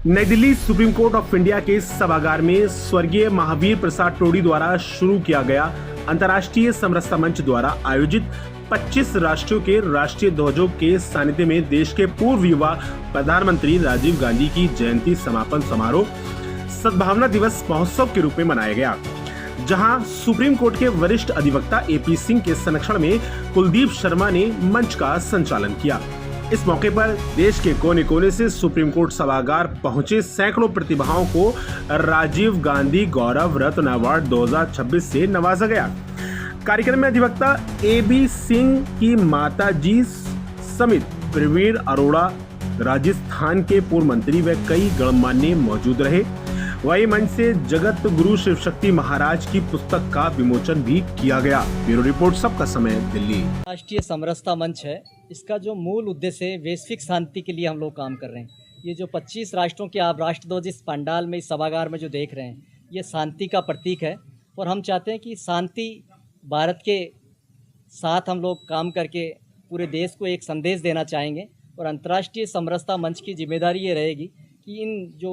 नई Delhi supreme court of India के सभागार में स्वर्गीय महावीर प्रसाद टोडी द्वारा शुरू किया गया अंतर्राष्ट्रीय समरसता मंच द्वारा आयोजित 25 राष्ट्रों के राष्ट्रीय ध्वजों के सानिध्य में देश के पूर्व युवा प्रधानमंत्री राजीव गांधी की जयंती समापन समारोह सद्भावना दिवस महोत्सव के रूप में मनाया गया, जहां सुप्रीम कोर्ट के वरिष्ठ अधिवक्ता एपी सिंह के संरक्षण में कुलदीप शर्मा ने मंच का संचालन किया। इस मौके पर देश के कोने कोने से सुप्रीम कोर्ट सभागार पहुंचे सैकड़ों प्रतिभाओं को राजीव गांधी गौरव रत्न अवार्ड 2026 से नवाजा गया। कार्यक्रम में अधिवक्ता एबी सिंह की माता जी समेत प्रवीण अरोड़ा, राजस्थान के पूर्व मंत्री व कई गणमान्य मौजूद रहे। वही मंच से जगत गुरु शिव शक्ति महाराज की पुस्तक का विमोचन भी किया गया। ब्यूरो रिपोर्ट, सबका समय, दिल्ली। राष्ट्रीय समरसता मंच है, इसका जो मूल उद्देश्य है वैश्विक शांति के लिए हम लोग काम कर रहे हैं। ये जो 25 राष्ट्रों के आप राष्ट्रध्वज इस पंडाल में, इस सभागार में जो देख रहे हैं, ये शांति का प्रतीक है और हम चाहते हैं कि शांति भारत के साथ हम लोग काम करके पूरे देश को एक संदेश देना चाहेंगे। और अंतर्राष्ट्रीय समरसता मंच की जिम्मेदारी ये रहेगी कि इन जो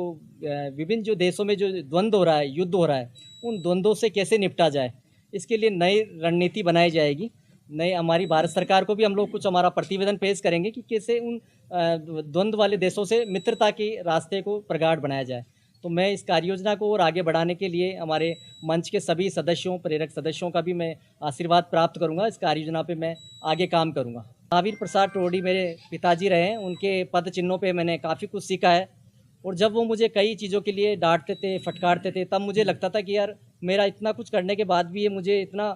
विभिन्न जो देशों में जो द्वंद्व हो रहा है, युद्ध हो रहा है, उन द्वंद्वों से कैसे निपटा जाए, इसके लिए नई रणनीति बनाई जाएगी। नई हमारी भारत सरकार को भी हम लोग कुछ हमारा प्रतिवेदन पेश करेंगे कि कैसे उन द्वंद्व वाले देशों से मित्रता के रास्ते को प्रगाढ़ बनाया जाए। तो मैं इस कार्य योजना को और आगे बढ़ाने के लिए हमारे मंच के सभी सदस्यों, प्रेरक सदस्यों का भी मैं आशीर्वाद प्राप्त करूंगा। इस कार्य योजना पे मैं आगे काम करूंगा। महावीर प्रसाद टोडी मेरे पिताजी रहे हैं, उनके पद चिन्हों पे मैंने काफ़ी कुछ सीखा है। और जब वो मुझे कई चीज़ों के लिए डांटते थे, फटकारते थे, तब मुझे लगता था कि यार मेरा इतना कुछ करने के बाद भी ये मुझे इतना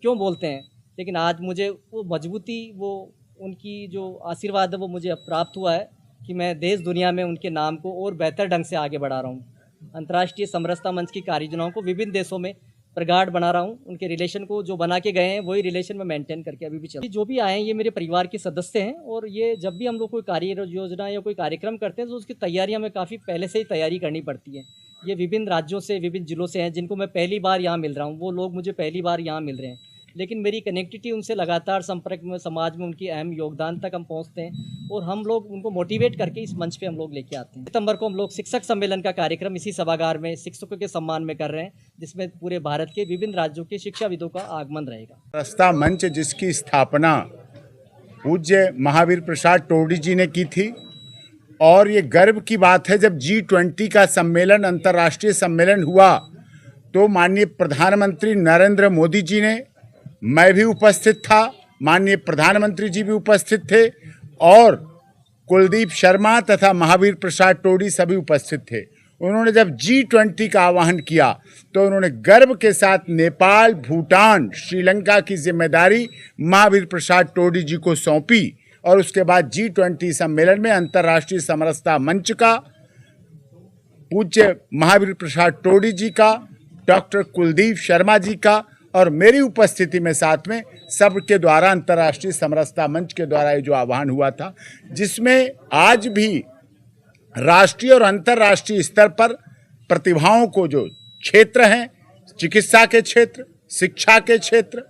क्यों बोलते हैं। लेकिन आज मुझे वो मजबूती, वो उनकी जो आशीर्वाद है वो मुझे अब प्राप्त हुआ है कि मैं देश दुनिया में उनके नाम को और बेहतर ढंग से आगे बढ़ा रहा हूँ। अंतर्राष्ट्रीय समरसता मंच की कार्य योजनाओं को विभिन्न देशों में प्रगाढ़ बना रहा हूँ। उनके रिलेशन को जो बना के गए हैं वही रिलेशन में मेंटेन करके अभी भी चल। जो भी आए हैं ये मेरे परिवार के सदस्य हैं और ये जब भी हम लोग कोई कार्य योजना या कोई कार्यक्रम करते हैं तो उसकी तैयारी हमें काफ़ी पहले से ही तैयारी करनी पड़ती है। ये विभिन्न राज्यों से, विभिन्न जिलों से हैं जिनको मैं पहली बार यहाँ मिल रहा हूँ, वो लोग मुझे पहली बार यहाँ मिल रहे हैं, लेकिन मेरी कनेक्टिविटी उनसे लगातार संपर्क में, समाज में उनकी अहम योगदान तक हम पहुंचते हैं और हम लोग उनको मोटिवेट करके इस मंच पे हम लोग लेके आते हैं। सितंबर को हम लोग शिक्षक सम्मेलन का कार्यक्रम इसी सभागार में शिक्षकों के सम्मान में कर रहे हैं, जिसमें पूरे भारत के विभिन्न राज्यों के शिक्षाविदों का आगमन रहेगा। समरसता मंच जिसकी स्थापना पूज्य महावीर प्रसाद टोडी जी ने की थी और ये गर्व की बात है, जब G20 का सम्मेलन, अंतर्राष्ट्रीय सम्मेलन हुआ तो माननीय प्रधानमंत्री नरेंद्र मोदी जी ने, मैं भी उपस्थित था, माननीय प्रधानमंत्री जी भी उपस्थित थे और कुलदीप शर्मा तथा महावीर प्रसाद टोडी सभी उपस्थित थे। उन्होंने जब G20 का आह्वान किया तो उन्होंने गर्व के साथ नेपाल, भूटान, श्रीलंका की जिम्मेदारी महावीर प्रसाद टोडी जी को सौंपी और उसके बाद G20 सम्मेलन में अंतर्राष्ट्रीय समरसता मंच का, पूज्य महावीर प्रसाद टोडी जी का, डॉक्टर कुलदीप शर्मा जी का और मेरी उपस्थिति में साथ में सबके द्वारा अंतर्राष्ट्रीय समरसता मंच के द्वारा ये जो आह्वान हुआ था, जिसमें आज भी राष्ट्रीय और अंतर्राष्ट्रीय स्तर पर प्रतिभाओं को जो क्षेत्र हैं, चिकित्सा के क्षेत्र, शिक्षा के क्षेत्र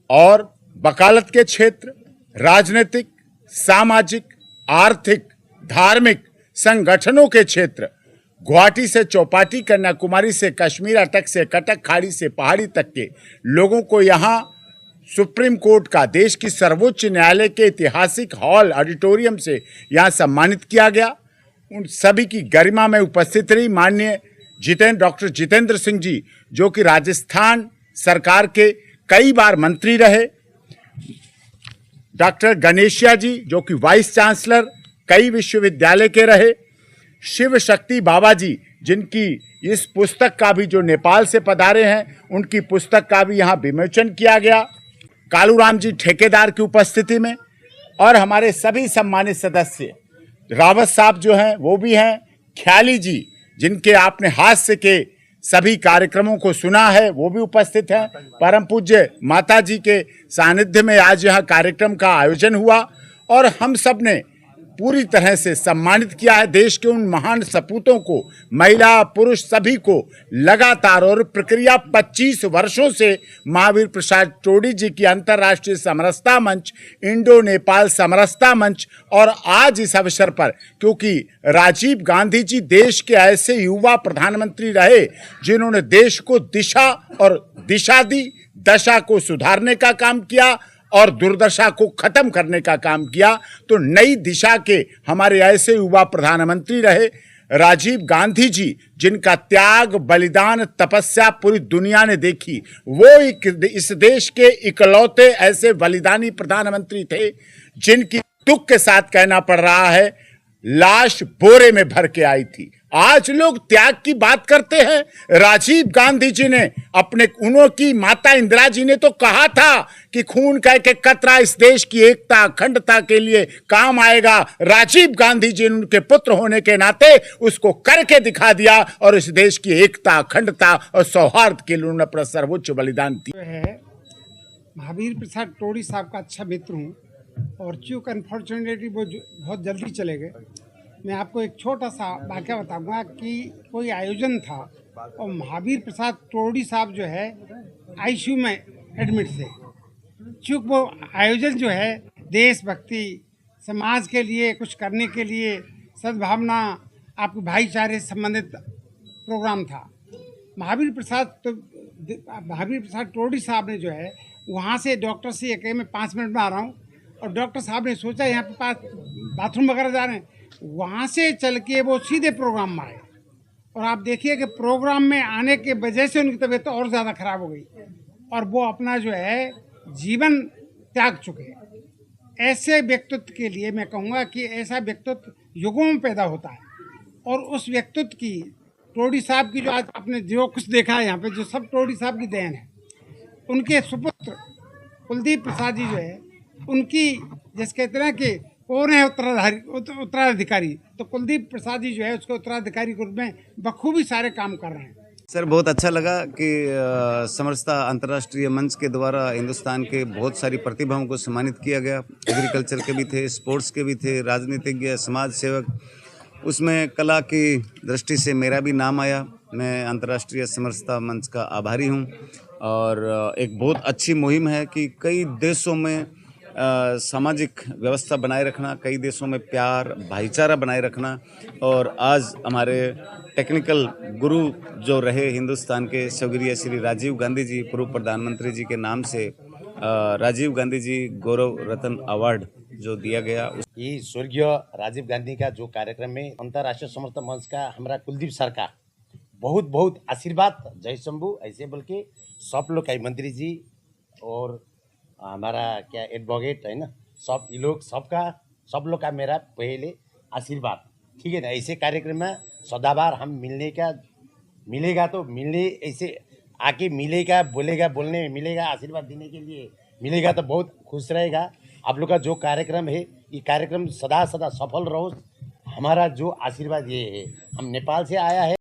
और वकालत के क्षेत्र, राजनीतिक, सामाजिक, आर्थिक, धार्मिक संगठनों के क्षेत्र, गुवाहाटी से चौपाटी, कन्याकुमारी से कश्मीर, अटक से कटक, खाड़ी से पहाड़ी तक के लोगों को यहाँ सुप्रीम कोर्ट का, देश की सर्वोच्च न्यायालय के ऐतिहासिक हॉल, ऑडिटोरियम से यहाँ सम्मानित किया गया। उन सभी की गरिमा में उपस्थित रही माननीय डॉक्टर जितेंद्र सिंह जी, जो कि राजस्थान सरकार के कई बार मंत्री रहे, डॉक्टर गणेशिया जी जो कि वाइस चांसलर कई विश्वविद्यालय के रहे, शिव शक्ति बाबा जी जिनकी इस पुस्तक का भी, जो नेपाल से पधारे हैं, उनकी पुस्तक का भी यहाँ विमोचन किया गया, कालूराम जी ठेकेदार की उपस्थिति में, और हमारे सभी सम्मानित सदस्य रावत साहब जो हैं वो भी हैं, ख्याली जी जिनके आपने हास्य के सभी कार्यक्रमों को सुना है वो भी उपस्थित हैं। परम पूज्य माता जी के सानिध्य में आज यहाँ कार्यक्रम का आयोजन हुआ और हम सब ने पूरी तरह से सम्मानित किया है। देश के उन महान सपूतों को, महिला पुरुष सभी को लगातार और प्रक्रिया 25 वर्षों से महावीर प्रसाद टोडी जी की अंतर्राष्ट्रीय समरसता मंच, इंडो नेपाल समरसता मंच और आज इस अवसर पर क्योंकि राजीव गांधी जी देश के ऐसे युवा प्रधानमंत्री रहे जिन्होंने देश को दिशा और दिशा दी, दशा को सुधारने का काम किया और दुर्दशा को खत्म करने का काम किया, तो नई दिशा के हमारे ऐसे युवा प्रधानमंत्री रहे राजीव गांधी जी, जिनका त्याग, बलिदान, तपस्या पूरी दुनिया ने देखी। वो इस देश के इकलौते ऐसे बलिदानी प्रधानमंत्री थे जिनकी दुख के साथ कहना पड़ रहा है लाश बोरे में भर के आई थी। आज लोग त्याग की बात करते हैं। राजीव गांधी जी ने उनकी माता इंदिरा जी ने तो कहा था कि खून का एक कतरा इस देश की एकता, अखंडता के लिए काम आएगा। राजीव गांधी जी उनके पुत्र होने के नाते उसको करके दिखा दिया और इस देश की एकता, अखंडता और सौहार्द के लिए उन्होंने अपना सर्वोच्च बलिदान दिया है। महावीर प्रसाद टोडी साहब का अच्छा मित्र हूँ और चूँकि अनफॉर्चुनेटली वो बहुत जल्दी चले गए, मैं आपको एक छोटा सा वाक़या बताऊंगा कि कोई आयोजन था और महावीर प्रसाद टोडी साहब जो है आईसीयू में एडमिट थे। चूँकि वो आयोजन जो है देशभक्ति, समाज के लिए कुछ करने के लिए, सद्भावना, आपके भाईचारे से संबंधित प्रोग्राम था। महावीर प्रसाद टोडी साहब ने जो है वहाँ से डॉक्टर से कहे मैं 5 मिनट में आ रहा हूँ, और डॉक्टर साहब ने सोचा यहाँ पे पास बाथरूम वगैरह जा रहे हैं, वहाँ से चल के वो सीधे प्रोग्राम में आए और आप देखिए कि प्रोग्राम में आने के वजह से उनकी तबीयत तो और ज़्यादा ख़राब हो गई और वो अपना जो है जीवन त्याग चुके। ऐसे व्यक्तित्व के लिए मैं कहूँगा कि ऐसा व्यक्तित्व युगों में पैदा होता है और उस व्यक्तित्व की, टोडी साहब की जो आज आपने जो कुछ देखा है यहाँ पे, जो सब टोडी साहब की देन है। उनके सुपुत्र कुलदीप प्रसाद जी जो है उनकी, जैसे कहते हैं कि कौन है उत्तराधिकारी, तो कुलदीप प्रसाद जी जो है उसके उत्तराधिकारी के रूप में बखूबी सारे काम कर रहे हैं। सर बहुत अच्छा लगा कि समरसता अंतर्राष्ट्रीय मंच के द्वारा हिंदुस्तान के बहुत सारी प्रतिभाओं को सम्मानित किया गया। एग्रीकल्चर के भी थे, स्पोर्ट्स के भी थे, राजनीतिज्ञ, समाज सेवक, उसमें कला की दृष्टि से मेरा भी नाम आया। मैं अंतर्राष्ट्रीय समरसता मंच का आभारी हूं और एक बहुत अच्छी मुहिम है कि कई देशों में सामाजिक व्यवस्था बनाए रखना, कई देशों में प्यार, भाईचारा बनाए रखना। और आज हमारे टेक्निकल गुरु जो रहे हिंदुस्तान के स्वर्गीय श्री राजीव गांधी जी, पूर्व प्रधानमंत्री जी के नाम से राजीव गांधी जी गौरव रत्न अवार्ड जो दिया गया। ये स्वर्गीय राजीव गांधी का जो कार्यक्रम में अंतर्राष्ट्रीय समरसता मंच का हमारा कुलदीप सर का बहुत बहुत आशीर्वाद, जय शंभू, ऐसे बोल के सब लोग कई मंत्री जी और हमारा क्या एडवोकेट है ना, सब ये लोग सब लोग का मेरा पहले आशीर्वाद, ठीक है ना। ऐसे कार्यक्रम में सदाबार हम मिलेगा तो मिलने, ऐसे आके मिलेगा, बोलने में मिलेगा, आशीर्वाद देने के लिए मिलेगा तो बहुत खुश रहेगा। आप लोग का जो कार्यक्रम है, ये कार्यक्रम सदा सफल रहो, हमारा जो आशीर्वाद ये है। हम नेपाल से आया है।